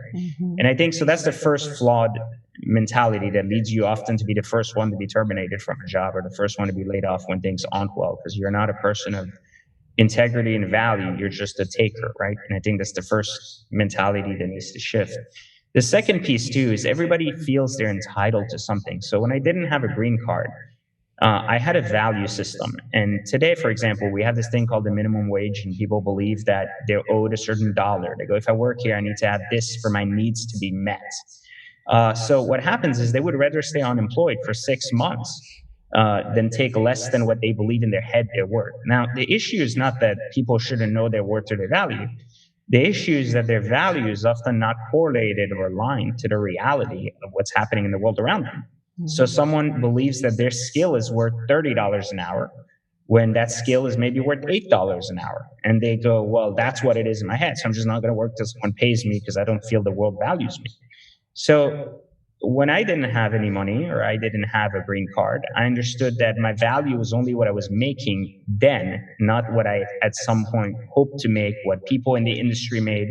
And I think so that's the first flawed mentality that leads you often to be the first one to be terminated from a job, or the first one to be laid off when things aren't well, because you're not a person of integrity and value. You're just a taker, right? And I think that's the first mentality that needs to shift. The second piece too is everybody feels they're entitled to something. So when I didn't have a green card, I had a value system. And today, for example, we have this thing called the minimum wage, and people believe that they're owed a certain dollar. They go, if I work here, I need to have this for my needs to be met. So what happens is they would rather stay unemployed for 6 months than take less than what they believe in their head they're worth. Now, the issue is not that people shouldn't know their worth or their value. The issue is that their value is often not correlated or aligned to the reality of what's happening in the world around them. So someone believes that their skill is worth $30 an hour when that skill is maybe worth $8 an hour. And they go, well, that's what it is in my head, so I'm just not going to work till someone pays me because I don't feel the world values me. So when I didn't have any money, or I didn't have a green card, I understood that my value was only what I was making then, not what I at some point hoped to make, what people in the industry made.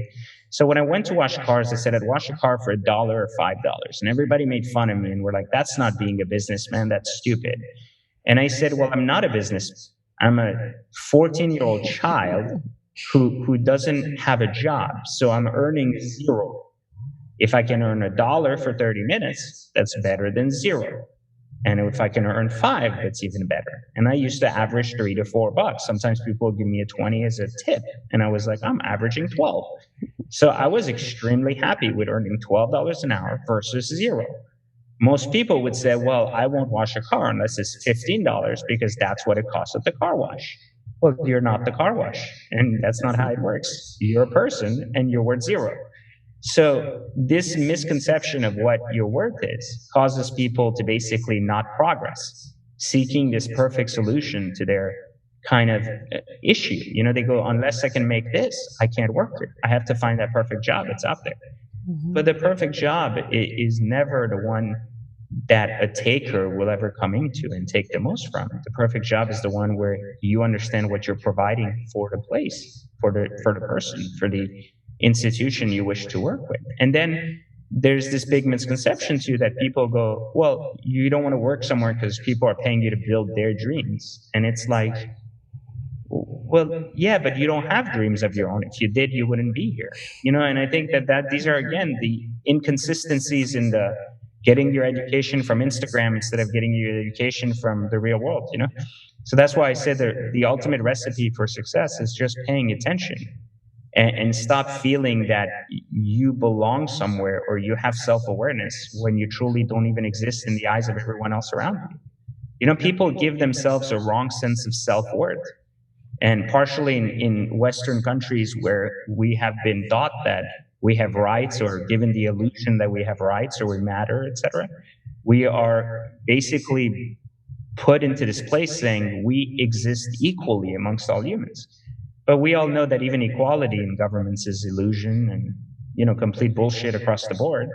So when I went to wash cars, I said I'd wash a car for $1 or $5. And everybody made fun of me and were like, that's not being a businessman, that's stupid. And I said, well, I'm not a businessman. I'm a 14-year-old child who doesn't have a job. So I'm earning zero. If I can earn $1 for 30 minutes, that's better than zero. And if I can earn $5, that's even better. And I used to average $3 to $4. Sometimes people would give me a 20 as a tip. And I was like, I'm averaging 12. So I was extremely happy with earning $12 an hour versus zero. Most people would say, well, I won't wash a car unless it's $15 because that's what it costs at the car wash. Well, you're not the car wash. And that's not how it works. You're a person and you're worth zero. So this misconception of what your worth is causes people to basically not progress, seeking this perfect solution to their kind of issue. They go, unless I can make this, I can't work it. I have to find that perfect job that's out there. But the perfect job is never the one that a taker will ever come into and take the most from. The perfect job is the one where you understand what you're providing for the place, for the person, for the institution you wish to work with. And then there's this big misconception too that people go, well, you don't want to work somewhere because people are paying you to build their dreams. And it's like, well, yeah, but you don't have dreams of your own. If you did, you wouldn't be here. And I think that these are, again, the inconsistencies in the getting your education from Instagram instead of getting your education from the real world, So that's why I said the ultimate recipe for success is just paying attention. And stop feeling that you belong somewhere or you have self-awareness when you truly don't even exist in the eyes of everyone else around you. People give themselves a wrong sense of self-worth. And partially in Western countries where we have been taught that we have rights or given the illusion that we have rights or we matter, etc., we are basically put into this place saying we exist equally amongst all humans. But we all know that even equality in governments is illusion and complete bullshit across the board.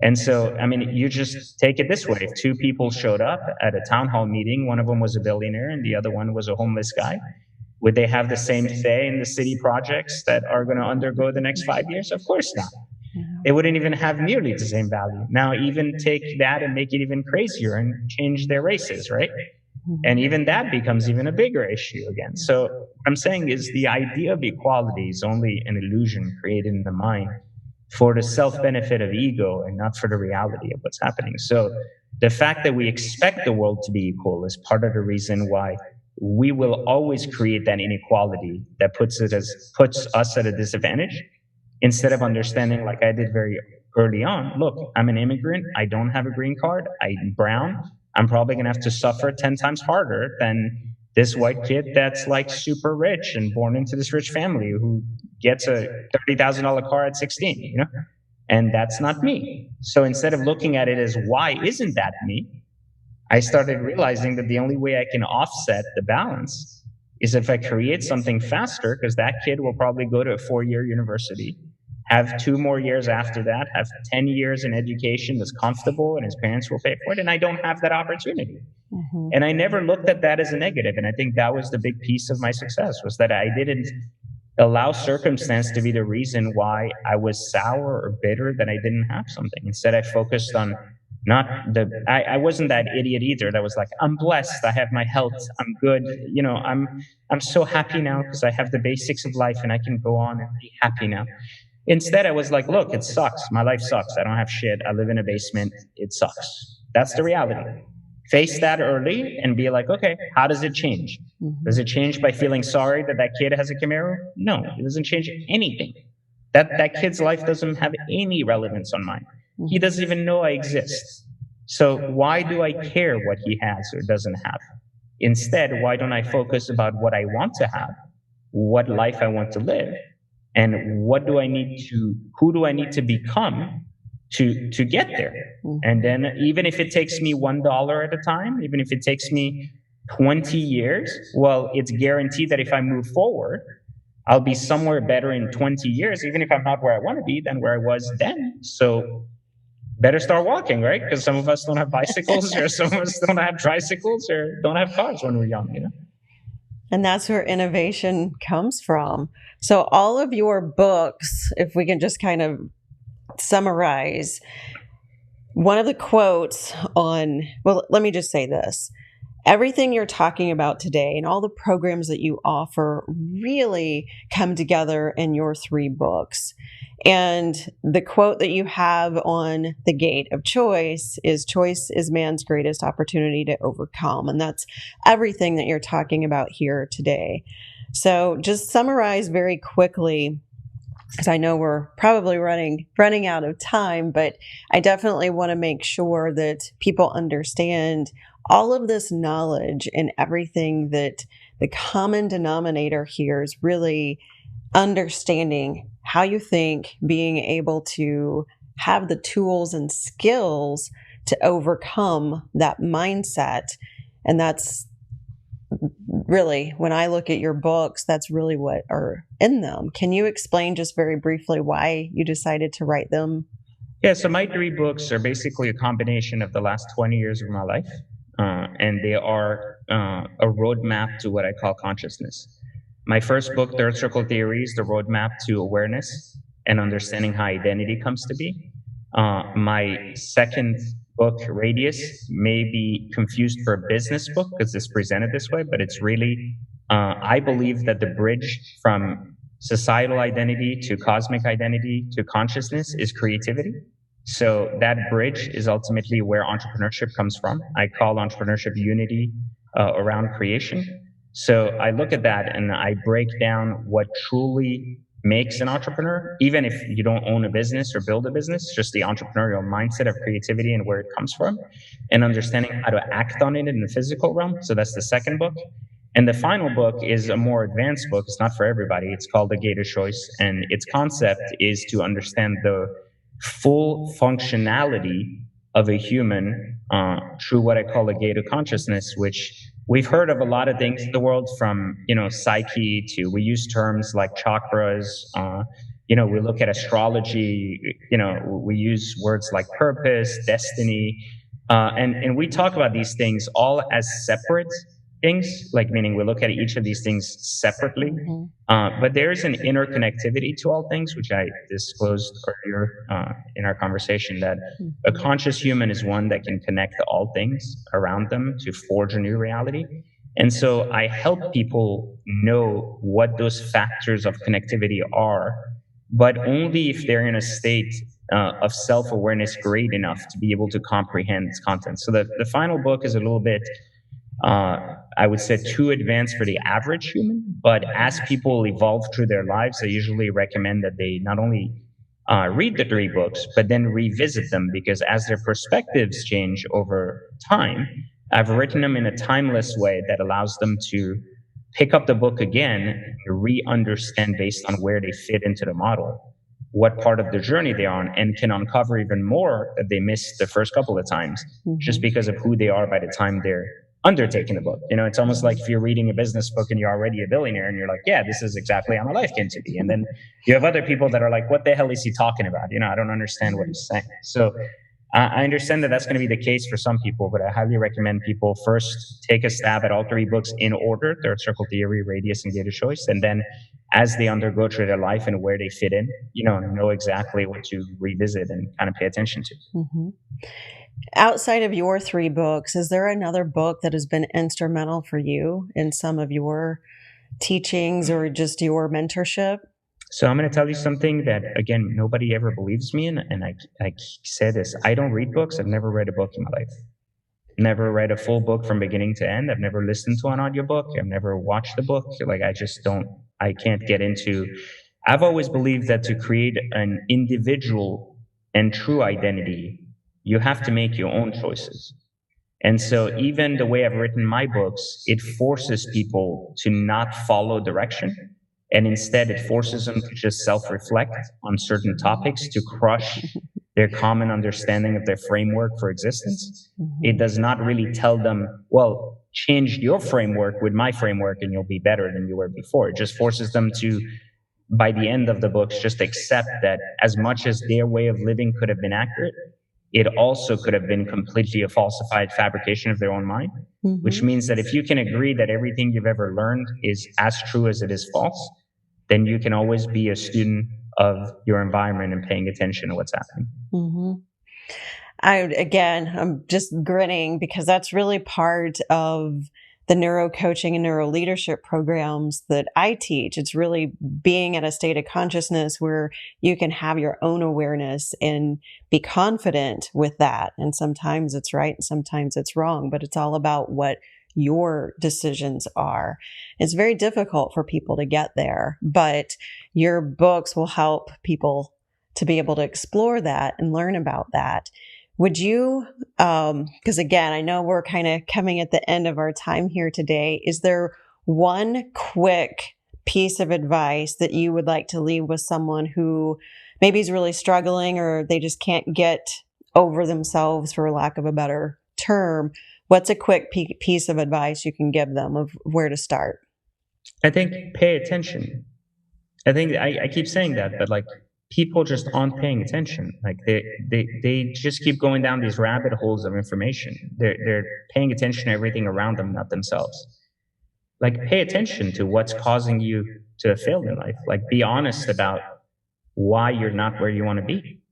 And so, I mean, you just take it this way. If two people showed up at a town hall meeting, one of them was a billionaire and the other one was a homeless guy, would they have the same say in the city projects that are going to undergo the next 5 years? Of course not. They wouldn't even have nearly the same value. Now, even take that and make it even crazier and change their races, right? And even that becomes even a bigger issue again. So what I'm saying is the idea of equality is only an illusion created in the mind for the self-benefit of ego and not for the reality of what's happening. So the fact that we expect the world to be equal is part of the reason why we will always create that inequality that puts us at a disadvantage, instead of understanding, like I did very early on, look, I'm an immigrant, I don't have a green card, I'm brown, I'm probably going to have to suffer 10 times harder than this white kid that's like super rich and born into this rich family who gets a $30,000 car at 16, And that's not me. So instead of looking at it as, why isn't that me? I started realizing that the only way I can offset the balance is if I create something faster, because that kid will probably go to a 4-year university, have 2 more years after that, have 10 years in education that's comfortable, and his parents will pay for it, and I don't have that opportunity. Mm-hmm. And I never looked at that as a negative, and I think that was the big piece of my success, was that I didn't allow circumstance to be the reason why I was sour or bitter that I didn't have something. Instead, I focused on I wasn't that idiot either that was like, I'm blessed, I have my health, I'm good, I'm so happy now because I have the basics of life and I can go on and be happy now. Instead, I was like, look, it sucks. My life sucks. I don't have shit. I live in a basement. It sucks. That's the reality. Face that early and be like, okay, how does it change? Does it change by feeling sorry that kid has a Camaro? No, it doesn't change anything. That kid's life doesn't have any relevance on mine. He doesn't even know I exist. So why do I care what he has or doesn't have? Instead, why don't I focus about what I want to have, what life I want to live, and who do I need to become to get there? And then even if it takes me $1 at a time, even if it takes me 20 years, well, it's guaranteed that if I move forward, I'll be somewhere better in 20 years, even if I'm not where I want to be than where I was then. So better start walking, right? Because some of us don't have bicycles, or some of us don't have tricycles, or don't have cars when we're young, And that's where innovation comes from. So all of your books, if we can just kind of summarize, one of the quotes let me just say this. Everything you're talking about today and all the programs that you offer really come together in your 3 books. And the quote that you have on the gate of choice is man's greatest opportunity to overcome. And that's everything that you're talking about here today. So just summarize very quickly, because I know we're probably running out of time, but I definitely want to make sure that people understand all of this knowledge and everything, that the common denominator here is really understanding how you think, being able to have the tools and skills to overcome that mindset. And that's really, when I look at your books, that's really what are in them. Can you explain just very briefly why you decided to write them? Yeah, so my 3 books are basically a combination of the last 20 years of my life. And they are a roadmap to what I call consciousness. My first book, Third Circle Theory, is the roadmap to awareness and understanding how identity comes to be. My second book, Radius, may be confused for a business book because it's presented this way, but it's really, I believe that the bridge from societal identity to cosmic identity to consciousness is creativity. So that bridge is ultimately where entrepreneurship comes from. I call entrepreneurship unity around creation. So I look at that and I break down what truly makes an entrepreneur, even if you don't own a business or build a business, just the entrepreneurial mindset of creativity and where it comes from, and understanding how to act on it in the physical realm. So that's the second book. And the final book is a more advanced book. It's not for everybody. It's called The Gate of Choice. And its concept is to understand the full functionality of a human through what I call a gate of consciousness, which we've heard of a lot of things in the world, from, psyche to, we use terms like chakras. We look at astrology, we use words like purpose, destiny. And we talk about these things all as separate things, like meaning we look at each of these things separately. But there's an interconnectivity to all things, which I disclosed earlier in our conversation, that a conscious human is one that can connect all things around them to forge a new reality. And so I help people know what those factors of connectivity are, but only if they're in a state of self-awareness great enough to be able to comprehend its content. So the final book is a little bit, I would say, too advanced for the average human. But as people evolve through their lives, I usually recommend that they not only read the three books, but then revisit them, because as their perspectives change over time, I've written them in a timeless way that allows them to pick up the book again and re-understand, based on where they fit into the model, what part of the journey they're on, and can uncover even more that they missed the first couple of times, just because of who they are by the time they're undertaking the book. It's almost like if you're reading a business book and you're already a billionaire and you're like, yeah, this is exactly how my life came to be. And then you have other people that are like, what the hell is he talking about? I don't understand what he's saying. So I understand that that's going to be the case for some people, but I highly recommend people first take a stab at all three books in order: Third Circle Theory, Radius, and Gate of Choice. And then as they undergo through their life and where they fit in, know exactly what to revisit and kind of pay attention to. Outside of your three books, is there another book that has been instrumental for you in some of your teachings or just your mentorship? So I'm going to tell you something that, again, nobody ever believes me in, and I say this: I don't read books. I've never read a book in my life. Never read a full book from beginning to end. I've never listened to an audiobook. I've never watched a book. I can't get into. I've always believed that to create an individual and true identity, you have to make your own choices. And so even the way I've written my books, it forces people to not follow direction. And instead, it forces them to just self-reflect on certain topics, to crush their common understanding of their framework for existence. It does not really tell them, well, change your framework with my framework and you'll be better than you were before. It just forces them to, by the end of the books, just accept that as much as their way of living could have been accurate, it also could have been completely a falsified fabrication of their own mind, which means that if you can agree that everything you've ever learned is as true as it is false, then you can always be a student of your environment and paying attention to what's happening. I'm just grinning because that's really part of the neuro coaching and neuro leadership programs that I teach. It's really being at a state of consciousness where you can have your own awareness and be confident with that. And sometimes it's right and sometimes it's wrong, but it's all about what your decisions are. It's very difficult for people to get there, but your books will help people to be able to explore that and learn about that. Would you, because again, I know we're kind of coming at the end of our time here today. Is there one quick piece of advice that you would like to leave with someone who maybe is really struggling or they just can't get over themselves, for lack of a better term? What's a quick piece of advice you can give them of where to start? I think pay attention. I think I keep saying that, but like, people just aren't paying attention. Like they just keep going down these rabbit holes of information. They're paying attention to everything around them, not themselves. Like, pay attention to what's causing you to fail in life. Like, be honest about why you're not where you want to be.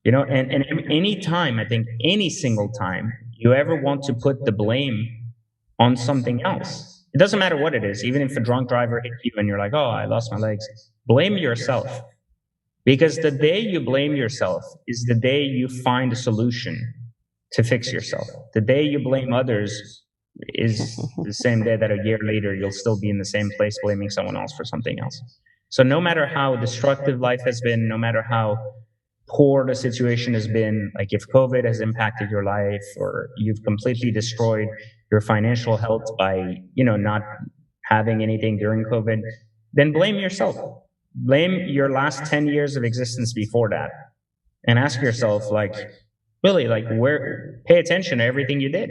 And any time, I think any single time you ever want to put the blame on something else, it doesn't matter what it is, even if a drunk driver hit you and you're like, oh, I lost my legs, blame yourself. Because the day you blame yourself is the day you find a solution to fix yourself. The day you blame others is the same day that a year later you'll still be in the same place blaming someone else for something else. So no matter how destructive life has been, no matter how poor the situation has been, like if COVID has impacted your life or you've completely destroyed your financial health by, not having anything during COVID, then blame yourself. Blame your last 10 years of existence before that and ask yourself, like, really, like, pay attention to everything you did.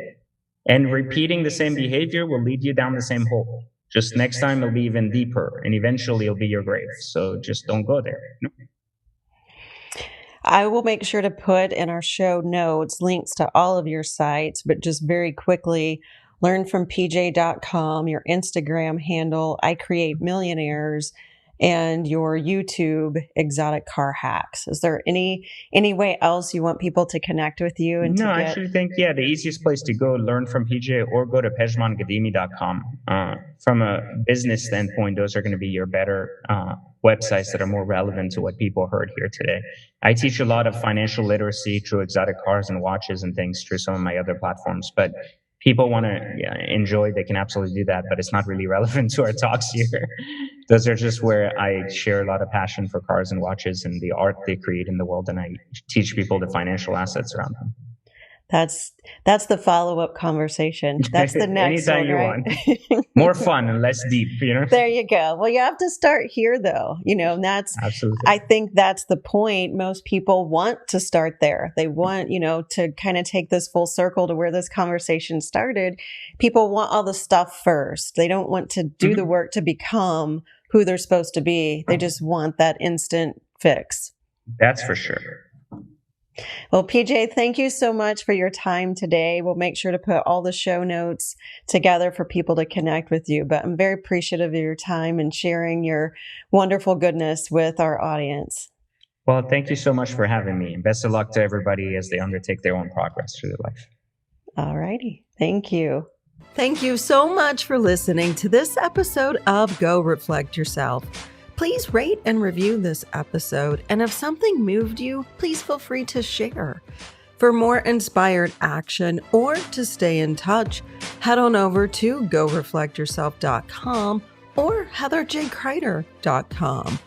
And repeating the same behavior will lead you down the same hole. Just next time it'll be even deeper and eventually it'll be your grave. So just don't go there. I will make sure to put in our show notes links to all of your sites, but just very quickly, learnfrompj.com, your Instagram handle, I Create Millionaires, and your YouTube, Exotic Car Hacks. Is there any way else you want people to connect with you? And I actually think, the easiest place to go, learn from PJ or go to pejmanghadimi.com. From a business standpoint, those are going to be your better websites that are more relevant to what people heard here today. I teach a lot of financial literacy through exotic cars and watches and things through some of my other platforms, but people want to enjoy, they can absolutely do that, but it's not really relevant to our talks here. Those are just where I share a lot of passion for cars and watches and the art they create in the world, and I teach people the financial assets around them. That's the follow-up conversation. That's the next Anytime one, right? you want. More fun and less deep, There you go. Well, you have to start here, though. And that's, absolutely. I think that's the point. Most people want to start there. They want, to kind of take this full circle to where this conversation started. People want all the stuff first. They don't want to do the work to become who they're supposed to be. They just want that instant fix. That's for sure. Well, PJ, thank you so much for your time today. We'll make sure to put all the show notes together for people to connect with you. But I'm very appreciative of your time and sharing your wonderful goodness with our audience. Well, thank you so much for having me. And best of luck to everybody as they undertake their own progress through their life. All righty. Thank you. Thank you so much for listening to this episode of Go Reflect Yourself. Please rate and review this episode, and if something moved you, please feel free to share. For more inspired action or to stay in touch, head on over to goreflectyourself.com or heatherjcrider.com.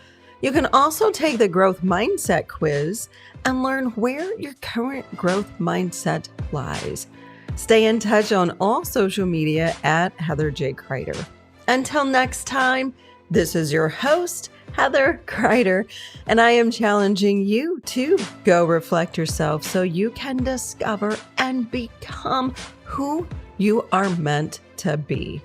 You can also take the growth mindset quiz and learn where your current growth mindset lies. Stay in touch on all social media at Heather J. Crider. Until next time, this is your host, Heather Crider, and I am challenging you to go reflect yourself so you can discover and become who you are meant to be.